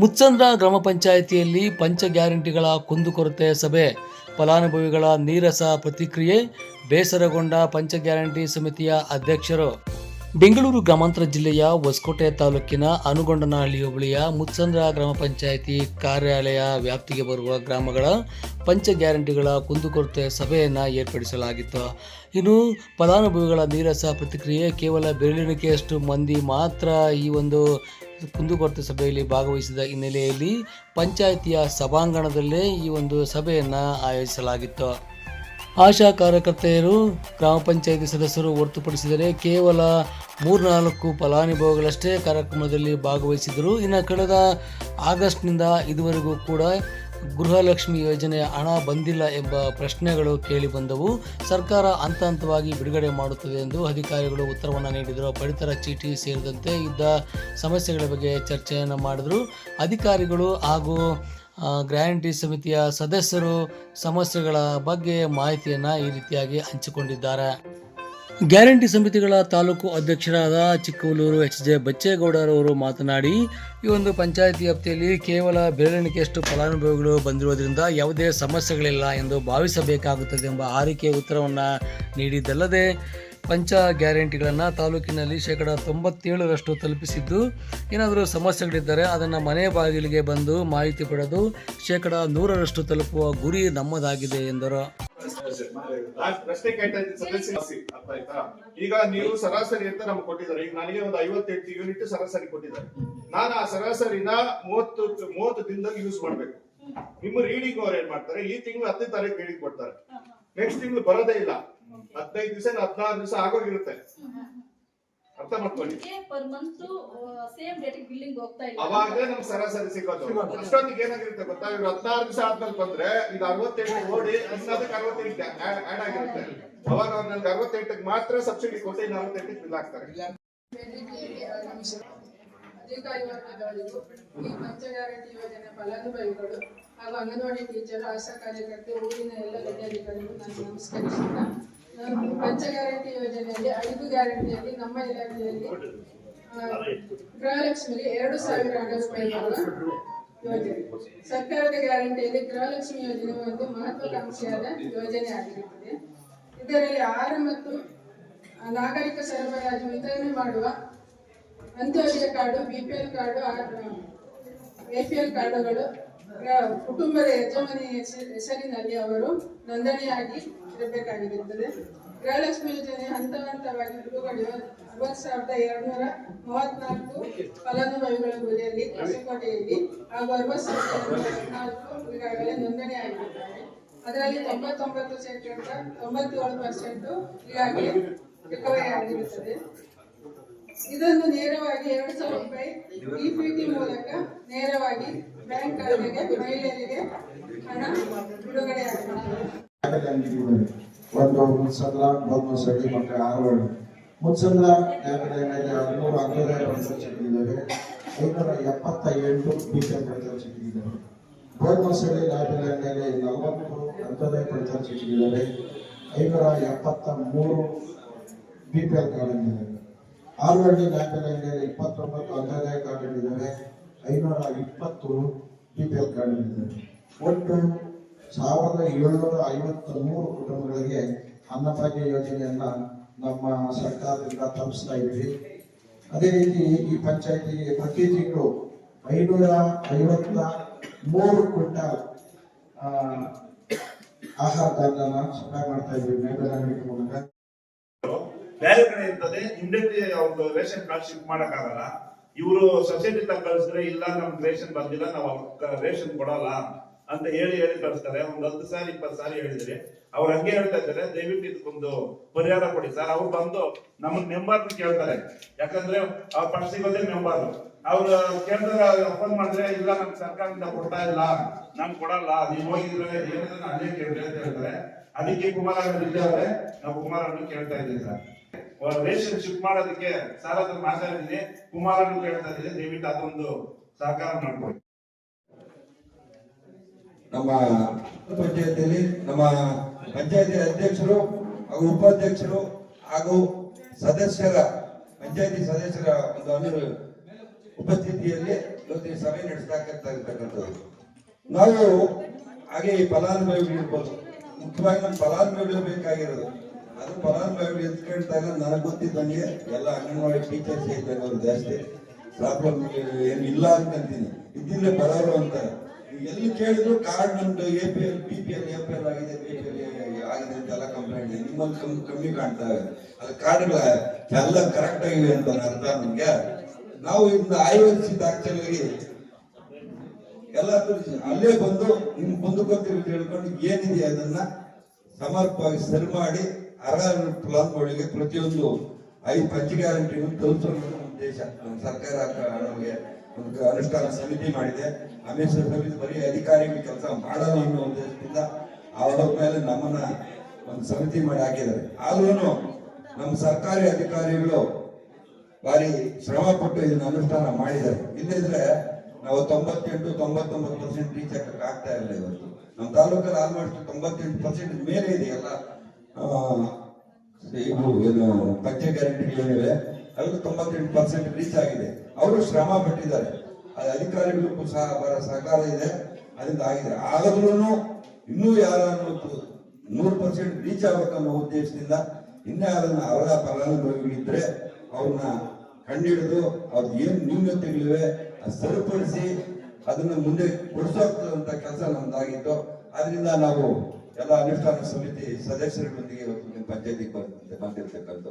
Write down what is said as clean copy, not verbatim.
ಮುತ್ಸಂದ್ರ ಗ್ರಾಮ ಪಂಚಾಯಿತಿಯಲ್ಲಿ ಪಂಚ ಗ್ಯಾರಂಟಿಗಳ ಕುಂದುಕೊರತೆ ಸಭೆ, ಫಲಾನುಭವಿಗಳ ನೀರಸ ಪ್ರತಿಕ್ರಿಯೆ, ಬೇಸರಗೊಂಡ ಪಂಚ ಗ್ಯಾರಂಟಿ ಸಮಿತಿಯ ಅಧ್ಯಕ್ಷರು. ಬೆಂಗಳೂರು ಗ್ರಾಮಾಂತರ ಜಿಲ್ಲೆಯ ಹೊಸಕೋಟೆ ತಾಲೂಕಿನ ಅನುಗೊಂಡನಹಳ್ಳಿ ಹೋಬಳಿಯ ಮುತ್ಸಂದ್ರ ಗ್ರಾಮ ಪಂಚಾಯಿತಿ ಕಾರ್ಯಾಲಯ ವ್ಯಾಪ್ತಿಗೆ ಬರುವ ಗ್ರಾಮಗಳ ಪಂಚ ಗ್ಯಾರಂಟಿಗಳ ಕುಂದುಕೊರತೆ ಸಭೆಯನ್ನು ಏರ್ಪಡಿಸಲಾಗಿತ್ತು. ಇನ್ನು ಫಲಾನುಭವಿಗಳ ನೀರಸ ಪ್ರತಿಕ್ರಿಯೆ, ಕೇವಲ ಬೆರಳೆಣಿಕೆಯಷ್ಟು ಮಂದಿ ಮಾತ್ರ ಈ ಒಂದು ಕುಂದುಕೊರತೆ ಸಭೆಯಲ್ಲಿ ಭಾಗವಹಿಸಿದ ಹಿನ್ನೆಲೆಯಲ್ಲಿ ಪಂಚಾಯಿತಿಯ ಸಭಾಂಗಣದಲ್ಲೇ ಈ ಒಂದು ಸಭೆಯನ್ನು ಆಯೋಜಿಸಲಾಗಿತ್ತು. ಆಶಾ ಕಾರ್ಯಕರ್ತೆಯರು, ಗ್ರಾಮ ಪಂಚಾಯಿತಿ ಸದಸ್ಯರು ಹೊರತುಪಡಿಸಿದರೆ ಕೇವಲ 3-4 ಫಲಾನುಭವಿಗಳಷ್ಟೇ ಕಾರ್ಯಕ್ರಮದಲ್ಲಿ ಭಾಗವಹಿಸಿದರು. ಇನ್ನು ಕಳೆದ ಆಗಸ್ಟ್ನಿಂದ ಇದುವರೆಗೂ ಕೂಡ ಗೃಹಲಕ್ಷ್ಮಿ ಯೋಜನೆಯ ಹಣ ಬಂದಿಲ್ಲ ಎಂಬ ಪ್ರಶ್ನೆಗಳು ಕೇಳಿಬಂದವು. ಸರ್ಕಾರ ಹಂತ ಹಂತವಾಗಿ ಬಿಡುಗಡೆ ಮಾಡುತ್ತದೆ ಎಂದು ಅಧಿಕಾರಿಗಳು ಉತ್ತರವನ್ನು ನೀಡಿದರು. ಪಡಿತರ ಚೀಟಿ ಸೇರಿದಂತೆ ಇದ್ದ ಸಮಸ್ಯೆಗಳ ಬಗ್ಗೆ ಚರ್ಚೆಯನ್ನು ಮಾಡಿದರು. ಅಧಿಕಾರಿಗಳು ಹಾಗೂ ಗ್ಯಾರಂಟಿ ಸಮಿತಿಯ ಸದಸ್ಯರು ಸಮಸ್ಯೆಗಳ ಬಗ್ಗೆ ಮಾಹಿತಿಯನ್ನು ಈ ರೀತಿಯಾಗಿ ಹಂಚಿಕೊಂಡಿದ್ದಾರೆ. ಗ್ಯಾರಂಟಿ ಸಮಿತಿಗಳ ತಾಲೂಕು ಅಧ್ಯಕ್ಷರಾದ ಚಿಕ್ಕವಲೂರು ಎಚ್.ಜೆ. ಬಚ್ಚೇಗೌಡರವರು ಮಾತನಾಡಿ, ಈ ಒಂದು ಪಂಚಾಯಿತಿ ವ್ಯಾಪ್ತಿಯಲ್ಲಿ ಕೇವಲ ಬೆರಳೆಣಿಕೆಯಷ್ಟು ಫಲಾನುಭವಿಗಳು ಬಂದಿರುವುದರಿಂದ ಯಾವುದೇ ಸಮಸ್ಯೆಗಳಿಲ್ಲ ಎಂದು ಭಾವಿಸಬೇಕಾಗುತ್ತದೆ ಎಂಬ ಆರಿಕೆ ಉತ್ತರವನ್ನು ನೀಡಿದ್ದಲ್ಲದೆ, ಪಂಚ ಗ್ಯಾರಂಟಿಗಳನ್ನು ತಾಲೂಕಿನಲ್ಲಿ 97% ತಲುಪಿಸಿದ್ದು, ಏನಾದರೂ ಸಮಸ್ಯೆಗಳಿದ್ದರೆ ಅದನ್ನು ಮನೆ ಬಾಗಿಲಿಗೆ ಬಂದು ಮಾಹಿತಿ ಪಡೆದು 100% ತಲುಪುವ ಗುರಿ ನಮ್ಮದಾಗಿದೆ ಎಂದರು. ಪ್ರಶ್ನೆ ಕೇಳ್ತಾ ಇದ್ದೀನಿ ಸದಸ್ಯ, ಅರ್ಥ ಆಯ್ತಾ? ಈಗ ನೀವು ಸರಾಸರಿ ಅಂತ ನಮ್ಗೆ ಕೊಟ್ಟಿದ್ದಾರೆ. ಈಗ ನನಗೆ ಒಂದು 58 ಯೂನಿಟ್ ಸರಾಸರಿ ಕೊಟ್ಟಿದ್ದಾರೆ. ನಾನು ಆ ಸರಾಸರಿನ 30 ದಿನದಲ್ಲಿ ಯೂಸ್ ಮಾಡ್ಬೇಕು. ನಿಮ್ಮ ರೀಡಿಂಗ್ ಅವ್ರು ಏನ್ ಮಾಡ್ತಾರೆ, ಈ ತಿಂಗಳು 10ನೇ ತಾರೀಕು ರೀಡಿಂಗ್ ಕೊಡ್ತಾರೆ, ನೆಕ್ಸ್ಟ್ ತಿಂಗಳು ಬರೋದೇ ಇಲ್ಲ. 15 ದಿವಸ 16 ದಿವಸ ಆಗೋಗಿರುತ್ತೆ. ಅರ್ಥ ಮಾಡ್ಕೊಳ್ಳಿ. ಅವಾಗ ನಮ್ ಸರಾಸರಿ ಸಿಗೋದು. ಅಷ್ಟೊತ್ತಿಗೆ ಏನಾಗಿರುತ್ತೆ ಗೊತ್ತಾ, ಇವ್ರು 16 ದಿವಸ ಆದ್ಮೇಲೆ ಬಂದ್ರೆ ಇದು 68 ಓಡಿ ಇನ್ನದಕ್ಕೆ 68 ಆಡ್ ಆಗಿರುತ್ತೆ. ಅವಾಗ ಅವ್ರು ನನ್ಗೆ 68ಕ್ಕೆ ಮಾತ್ರ ಸಬ್ಸಿಡಿ ಕೊಟ್ಟು 48ಕ್ಕೆ ಬಿಲ್ ಹಾಕ್ತಾರೆ. ಅಧಿಕಾರಿ ವರ್ಗದವರಿಗೂ ಈ ಪಂಚ ಗ್ಯಾರಂಟಿ ಯೋಜನೆ ಫಲಾನುಭವಿಗಳು ಹಾಗೂ ಅಂಗನವಾಡಿ ಟೀಚರ್, ಆಶಾ ಕಾರ್ಯಕರ್ತೆ, ಊರಿನ ಎಲ್ಲ ಅಧಿಕಾರಿಗಳು ನಾನು ನಮಸ್ಕರಿಸುತ್ತಾ, ಪಂಚ ಗ್ಯಾರಂಟಿ ಯೋಜನೆಯಲ್ಲಿ 5 ಗ್ಯಾರಂಟಿಯಲ್ಲಿ ನಮ್ಮ ಇಲಾಖೆಯಲ್ಲಿ ಗೃಹಲಕ್ಷ್ಮಿಗೆ 2,000 ಹಣ ರೂಪಾಯಿಗಳ ಯೋಜನೆ. ಸರ್ಕಾರದ ಗ್ಯಾರಂಟಿಯಲ್ಲಿ ಗೃಹಲಕ್ಷ್ಮಿ ಯೋಜನೆ ಒಂದು ಮಹತ್ವಾಕಾಂಕ್ಷೆಯಾದ ಯೋಜನೆ ಆಗಿರುತ್ತದೆ. ಇದರಲ್ಲಿ ಆಹಾರ ಮತ್ತು ನಾಗರಿಕ ಸರಬರಾಜು ವಿತರಣೆ ಮಾಡುವ Antyodaya card, BPL card, APL ಕಾರ್ಡುಗಳು ಕುಟುಂಬದ ಯಜಮಾನಿ ಹೆಸರಿನಲ್ಲಿ ಅವರು ನೋಂದಣಿಯಾಗಿ ಇರಬೇಕಾಗಿರುತ್ತದೆ. ಗೃಹಲಕ್ಷ್ಮಿ ಯೋಜನೆ ಹಂತ ಹಂತವಾಗಿ ಬಿಡುಗಡೆಯ 60,234 ಫಲಾನುಭವಿಗಳ ಗುರಿಯಲ್ಲಿ ಹೊಸಕೋಟೆಯಲ್ಲಿ ಹಾಗೂ 60,214 ಈಗಾಗಲೇ ನೋಂದಣಿಯಾಗಿರುತ್ತಾರೆ. ಅದರಲ್ಲಿ 97% ಈಗಾಗಲೇ ರಿಕವರಿ ಆಗಿರುತ್ತದೆ. ಇದನ್ನು ನೇರವಾಗಿ 2,000 ರೂಪಾಯಿ ಇಪಿಟಿ ಮೂಲಕ ನೇರವಾಗಿ ಬ್ಯಾಂಕ್ ಖಾತೆಗೆ ಮಹಿಳೆಯರಿಗೆ ಹಣ ಬಿಡುಗಡೆಯಾಗುತ್ತದೆ. ಒಂದು ಮುತ್ಸಂದ್ರ ಬೋಧನಸಳ್ಳಿ ಮತ್ತು ಆರವಳ್ಳಿ ಮುತ್ಸಂದ್ರ ನ್ಯಾಯಾಲಯದಲ್ಲಿ 600 ಅಂತ್ಯೋದಯ ಪಡಿತರ ಚೀಟಿಗಳಿದ್ದಾವೆ, 578 ಬಿಪಿಎಲ್ ಪಡಿತರ ಚೀಟಿಗಳಿದ್ದಾವೆ. ಬೋಧನಸಳ್ಳಿ ನ್ಯಾಯಾಲಯದಲ್ಲಿ 40 ಅಂತ್ಯೋದಯ ಪಡಿತರ ಚೀಟಿಗಳಿದ್ದಾವೆ, 573 ಬಿಪಿಎಲ್ ಕಾರ್ಡ್ಗಳಿದ್ದಾವೆ. ಆರವಳ್ಳಿ ನ್ಯಾಯಾಲಯದಲ್ಲಿ 29 ಅಂತ್ಯೋದಯ ಕಾರ್ಡ್ಗಳಿದ್ದಾವೆ, 520 ಬಿಪಿಎಲ್ ಕಾರ್ಡ್ಗಳಿದ್ದಾವೆ. ಒಟ್ಟು 1,753 ಕುಟುಂಬಗಳಿಗೆ ಅನ್ನಭಾಗ್ಯ ಯೋಜನೆಯನ್ನ ನಮ್ಮ ಸರ್ಕಾರದಿಂದ ತಲುಪಿಸ್ತಾ ಇದ್ದೀವಿ. ಅದೇ ರೀತಿ ಈ ಪಂಚಾಯಿತಿಗೆ ಪ್ರತಿ ತಿಂಗಳು 553 ಕ್ವಿಂಟಾಲ್ ಆಹಾರ ಧಾನ್ಯನ ಸಪ್ಲೈ ಮಾಡ್ತಾ ಇದ್ದೀವಿ ನೇರಳೆ ಮೂಲಕ. ಬೇರೆ ಕಡೆ ಇರ್ತದೆ, ಇಮಿಡಿಯೇಟ್ಲಿ ಅವ್ರದ್ದು ರೇಷನ್ ಕಾರ್ಡ್ ಶಿಫ್ಟ್ ಮಾಡಕ್ಕಾಗಲ್ಲ. ಇವರು ಸೊಸೈಟಿ ತಗ ಕಳಿಸಿದ್ರೆ ಇಲ್ಲ ನಮ್ಗೆ ರೇಷನ್ ಬಂದಿಲ್ಲ, ನಾವು ರೇಷನ್ ಕೊಡಲ್ಲ ಅಂತ ಹೇಳಿ ಕಳಿಸ್ತಾರೆ. ಒಂದು 10 ಸಾರಿ 20 ಸಾರಿ ಹೇಳಿದ್ರೆ ಅವ್ರು ಹಂಗೆ ಹೇಳ್ತಾ ಇದ್ದಾರೆ, ದಯವಿಟ್ಟು ಇದಕ್ಕೊಂದು ಪರಿಹಾರ ಕೊಡಿ ಸರ್. ಅವ್ರು ಬಂದು ನಮಗ್ ಮೆಂಬರ್ ಕೇಳ್ತಾರೆ, ಯಾಕಂದ್ರೆ ಅವ್ರ ಪಕ್ಷ ಸಿಗೋದೇ ಮೆಂಬರ್. ಅವ್ರು ಕೇಳಿದ್ರೆ ಫೋನ್ ಮಾಡಿದ್ರೆ ಇಲ್ಲ ನಮ್ ಸರ್ಕಾರದಿಂದ ಕೊಡ್ತಾ ಇಲ್ಲ, ನಾನ್ ಕೊಡಲ್ಲ, ನೀವು ಹೋಗಿದ್ರೆ ಏನಿದ್ರೆ ಅಲ್ಲೇ ಕೇಳ್ರಿ ಅಂತ ಹೇಳ್ತಾರೆ. ಅದಕ್ಕೆ ಕುಮಾರಣ್ಣ ಇದ್ದಾರೆ, ನಾವು ಕುಮಾರಣ್ಣ ಕೇಳ್ತಾ ಇದ್ದೀವಿ ಸರ್. ರೇಷನ್ ಶಿಫ್ಟ್ ಮಾಡೋದಕ್ಕೆ ಸಾಲ ಮಾತಾಡಿದ್ದೀನಿ, ಕುಮಾರಣ್ಣ ಕೇಳ್ತಾ ಇದ್ದೀನಿ, ದಯವಿಟ್ಟು ಅದೊಂದು ಸಹಕಾರ ಮಾಡ್ಕೊಡಿ. ನಮ್ಮ ಪಂಚಾಯತಿಯಲ್ಲಿ ನಮ್ಮ ಪಂಚಾಯತಿ ಅಧ್ಯಕ್ಷರು ಹಾಗೂ ಉಪಾಧ್ಯಕ್ಷರು ಹಾಗೂ ಪಂಚಾಯತಿ ಸದಸ್ಯರ ಒಂದು ಉಪಸ್ಥಿತಿಯಲ್ಲಿ ಇವತ್ತು ಈ ಸಭೆ ನಡೆಸತಕ್ಕಂಥದ್ದು. ನಾವು ಹಾಗೆ ಈ ಫಲಾನುಭವಿಗಳು ಇರ್ಬೋದು, ಮುಖ್ಯವಾಗಿ ನಮ್ಮ ಫಲಾನುಭವಿಗಳು ಬೇಕಾಗಿರೋದು. ಅದು ಫಲಾನುಭವಿಗಳು ಎತ್ಕೊಳ್ತಾ ಇಲ್ಲ. ನನಗೆ ಗೊತ್ತಿದ್ದಂಗೆ ಎಲ್ಲ ಅಂಗನವಾಡಿ ಟೀಚರ್ಸ್ ಇದ್ದಾರೆ, ಅವರು ಜಾಸ್ತಿ ಪ್ರಾಬ್ಲಮ್ ಏನು ಇಲ್ಲ ಅನ್ಕೊಂತೀನಿ. ಇದ್ದಿಲ್ಲೇ ಬರೋರು ಅಂತಾರೆ. ಎಲ್ಲಿ ಕೇಳಿದ್ರು ಕಾರ್ಡ್ ನಮ್ದು APL BPL APL ಆಗಿದೆ, BPL ಆಗಿದೆ ಅಂತೆಲ್ಲ ಕಂಪ್ಲೇಂಟ್. ನಿಮ್ಮಲ್ಲಿ ಕಮ್ಮಿ ಕಾಣ್ತವೆ. ಅದು ಕಾರ್ಡ್ಗಳ ಎಲ್ಲ ಕರೆಕ್ಟ್ ಆಗಿವೆ ಅಂತ ಅರ್ಥ ನಮ್ಗೆ. ನಾವು ಇದನ್ನ ಆಯೋಜಿಸಿದ ಆಕ್ಚುಲಿ ಎಲ್ಲ ಅಲ್ಲೇ ಬಂದು ನಿಮ್ ಮುಂದೆ ಗೊತ್ತಿರೋ ತಿಳ್ಕೊಂಡು ಏನಿದೆ ಅದನ್ನ ಸಮರ್ಪವಾಗಿ ಸರಿ ಮಾಡಿ ಅರ್ಹ ಫಲಾನುಭವಿಗಳಿಗೆ ಪ್ರತಿಯೊಂದು 5 ಪಂಚ ಗ್ಯಾರಂಟಿಗಳು ತಲುಪಿಸೋ ಉದ್ದೇಶ ನಮ್ಮ ಸರ್ಕಾರ ನಮಗೆ ಒಂದು ಅನುಷ್ಠಾನ ಸಮಿತಿ ಮಾಡಿದೆ. ಆಮೇಲೆ ಸಮಿತಿ ಬರೀ ಅಧಿಕಾರಿಗಳು ಕೆಲಸ ಮಾಡಲ್ಲ ಅನ್ನೋ ಉದ್ದೇಶದಿಂದ ಅವರ ಮೇಲೆ ನಮ್ಮನ್ನ ಒಂದು ಸಮಿತಿ ಮಾಡಿ ಹಾಕಿದ್ದಾರೆ. ಆದ್ರೂ ನಮ್ಮ ಸರ್ಕಾರಿ ಅಧಿಕಾರಿಗಳು ಭಾರಿ ಶ್ರಮ ಪಟ್ಟು ಇದನ್ನ ಅನುಷ್ಠಾನ ಮಾಡಿದ್ದಾರೆ. ಇಲ್ಲದಿದ್ರೆ ನಾವು 98-99% ರೀಚ್ ಆಗ್ತಾ ಇರಲಿಲ್ಲ. ಇವತ್ತು ನಮ್ಮ ತಾಲೂಕಲ್ಲಿ ಆಲ್ಮೋಸ್ಟ್ 98% ಮೇಲೆ ಇದೆ ಎಲ್ಲ ಏನು ಪಂಚ ಗ್ಯಾರಂಟಿಗಳಿವೆ. ಅದು 98% ರೀಚ್ ಆಗಿದೆ. ಅವರು ಶ್ರಮ ಪಟ್ಟಿದ್ದಾರೆ. ಅದು ಅಧಿಕಾರಿಗಳಿಗೂ ಸಹ ಸಹಕಾರ ಇದೆ, ಅದರಿಂದ ಆಗಿದೆ. ಆದರೂ ಇನ್ನೂ ಯಾರನ್ನು 100% ರೀಚ್ ಆಗಬೇಕನ್ನೋ ಉದ್ದೇಶದಿಂದ ಇನ್ನೂ ಯಾರನ್ನ ಅವರ ಫಲಾನುಭವಿಗಳಿದ್ರೆ ಅವ್ರನ್ನ ಕಂಡುಹಿಡಿದು ಅವ್ರದ್ದು ಏನು ನ್ಯೂನತೆಗಳಿವೆ ಸರಿಪಡಿಸಿ ಅದನ್ನ ಮುಂದೆ ಕೊಡಿಸೋಂತ ಕೆಲಸ ನಮ್ದಾಗಿತ್ತು. ಆದ್ರಿಂದ ನಾವು ಎಲ್ಲ ಅನುಷ್ಠಾನ ಸಮಿತಿ ಸದಸ್ಯರೊಂದಿಗೆ ಇವತ್ತು ಪಂಚಾಯತಿಗೆ ಬಂದಿರ್ತಕ್ಕಂಥ